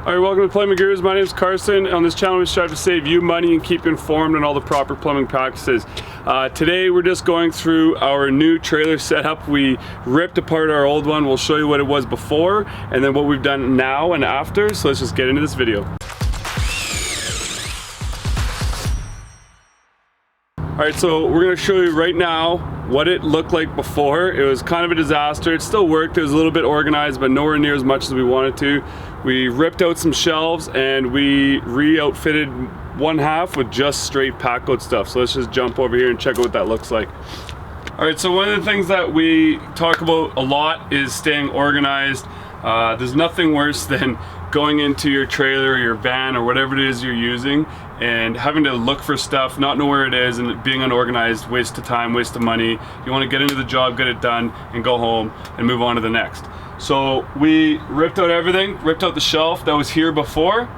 Alright, welcome to Plumbing Gurus. My name is Carson. On this channel we strive to save you money and keep you informed on all the proper plumbing practices. Today we're just going through our new trailer setup. We ripped apart our old one. We'll show you what it was before and then what we've done now and after. So let's just get into this video. Alright, so we're going to show you right now what it looked like before. It was kind of a disaster. It still worked. It was a little bit organized, but nowhere near as much as we wanted to. We ripped out some shelves and we re-outfitted one half with just straight pack coat stuff. So let's just jump over here and check out what that looks like. Alright, so one of the things that we talk about a lot is staying organized. There's nothing worse than going into your trailer or your van or whatever it is you're using and having to look for stuff, not know where it is, and being unorganized, waste of time, waste of money. You want to get into the job, get it done, and go home and move on to the next. So we ripped out everything, ripped out the shelf that was here before,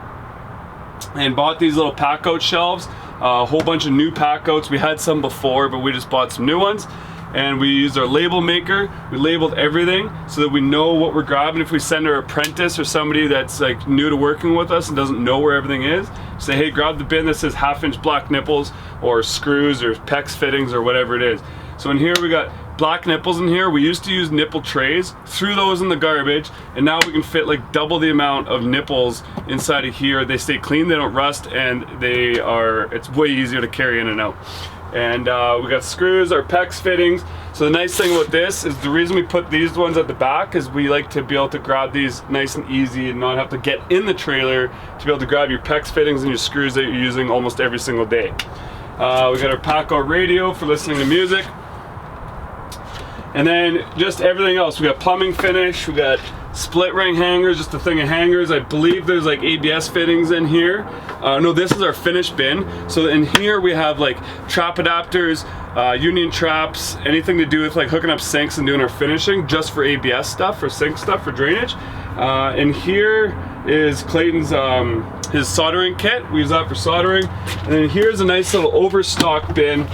and bought these little pack out shelves, a whole bunch of new pack outs. We had some before, but we just bought some new ones. And we used our label maker. We labeled everything so that we know what we're grabbing. If we send our apprentice or somebody that's like new to working with us and doesn't know where everything is, say, hey, grab the bin that says 1/2" black nipples or screws or PEX fittings or whatever it is. So in here we got black nipples in here. We used to use nipple trays, threw those in the garbage, and now we can fit like double the amount of nipples inside of here. They stay clean, they don't rust, and it's way easier to carry in and out. And we got screws, our PEX fittings. So the nice thing about this is the reason we put these ones at the back is we like to be able to grab these nice and easy and not have to get in the trailer to be able to grab your PEX fittings and your screws that you're using almost every single day. We got our pack-out radio for listening to music. And then just everything else. We got plumbing finish, we got split ring hangers, just a thing of hangers. I believe there's like ABS fittings in here. No, this is our finish bin. So in here we have like trap adapters, union traps, anything to do with like hooking up sinks and doing our finishing just for ABS stuff, for sink stuff, for drainage. And here is Clayton's his soldering kit. We use that for soldering. And then here's a nice little overstock bin.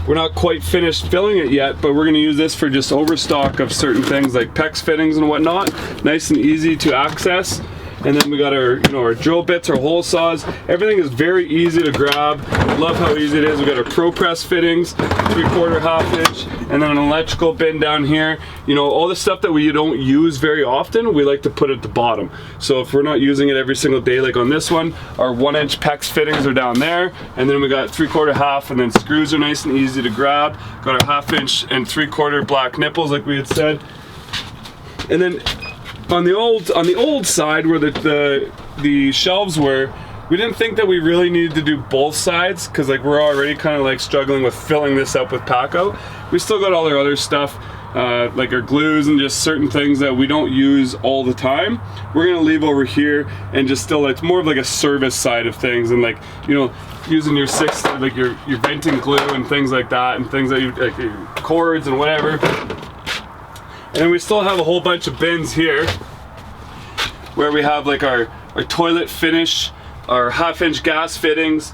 We're not quite finished filling it yet, but we're going to use this for just overstock of certain things like PEX fittings and whatnot. Nice and easy to access. And then we got our, our drill bits, our hole saws. Everything is very easy to grab. Love how easy it is. We got our ProPress fittings, 3/4, 1/2 inch, and then an electrical bin down here. All the stuff that we don't use very often, we like to put at the bottom. So if we're not using it every single day, like on this one, our 1-inch PEX fittings are down there, and then we got 3/4, 1/2, and then screws are nice and easy to grab. Got our 1/2 inch and 3/4 black nipples, like we had said, and then. On the old side where the shelves were, we didn't think that we really needed to do both sides because like we're already kind of like struggling with filling this up with pack out. We still got all our other stuff like our glues and just certain things that we don't use all the time. We're gonna leave over here and just still, it's more of like a service side of things, and like using your like your venting glue and things like that, and things that you like your cords and whatever. And then we still have a whole bunch of bins here where we have like our toilet finish, our 1/2 inch gas fittings,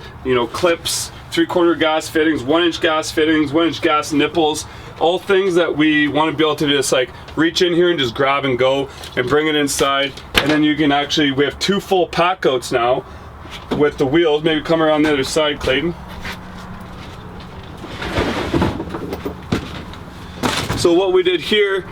clips, 3/4 gas fittings, 1-inch gas fittings, 1-inch gas nipples, all things that we want to be able to just like reach in here and just grab and go and bring it inside. And then you can actually, we have 2 full pack outs now with the wheels. Maybe come around the other side, Clayton. So what we did here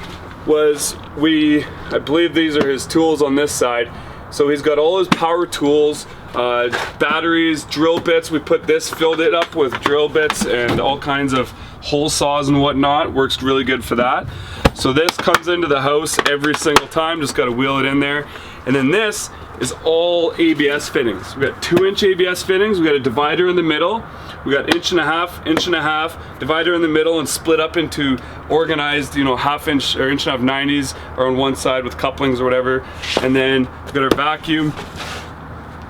was I believe these are his tools on this side. So he's got all his power tools, batteries, drill bits. We filled it up with drill bits and all kinds of hole saws and whatnot. Works really good for that. So this comes into the house every single time, just gotta wheel it in there. And then this is all ABS fittings. We got 2-inch ABS fittings, we got a divider in the middle, we got 1.5 inch, divider in the middle, and split up into organized, 1/2 inch or 1.5 inch 90s are on one side with couplings or whatever. And then we got our vacuum.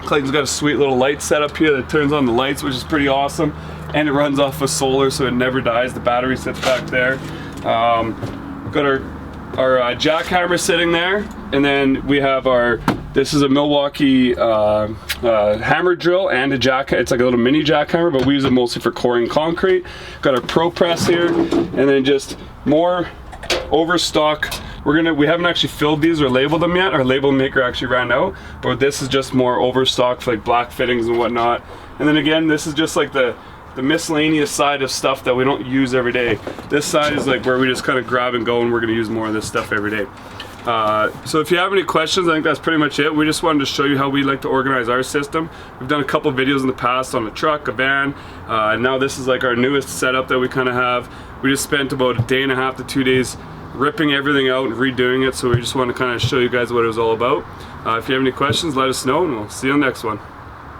Clayton's got a sweet little light set up here that turns on the lights, which is pretty awesome. And it runs off of solar, so it never dies. The battery sits back there. Got our jackhammer sitting there, and then we have this is a Milwaukee hammer drill and a it's like a little mini jackhammer, but we use it mostly for coring concrete. Got our ProPress here, and then just more overstock We haven't actually filled these or labeled them yet. Our label maker actually ran out, but this is just more overstock for like black fittings and whatnot. And then again, this is just like the miscellaneous side of stuff that we don't use every day. This side is like where we just kind of grab and go, and we're gonna use more of this stuff every day. So if you have any questions, I think that's pretty much it. We just wanted to show you how we like to organize our system. We've done a couple videos in the past on a truck, a van, and now this is like our newest setup that we kind of have. We just spent about 1.5 to 2 days ripping everything out and redoing it, so we just want to kind of show you guys what it was all about. If you have any questions, let us know, and we'll see you on the next one.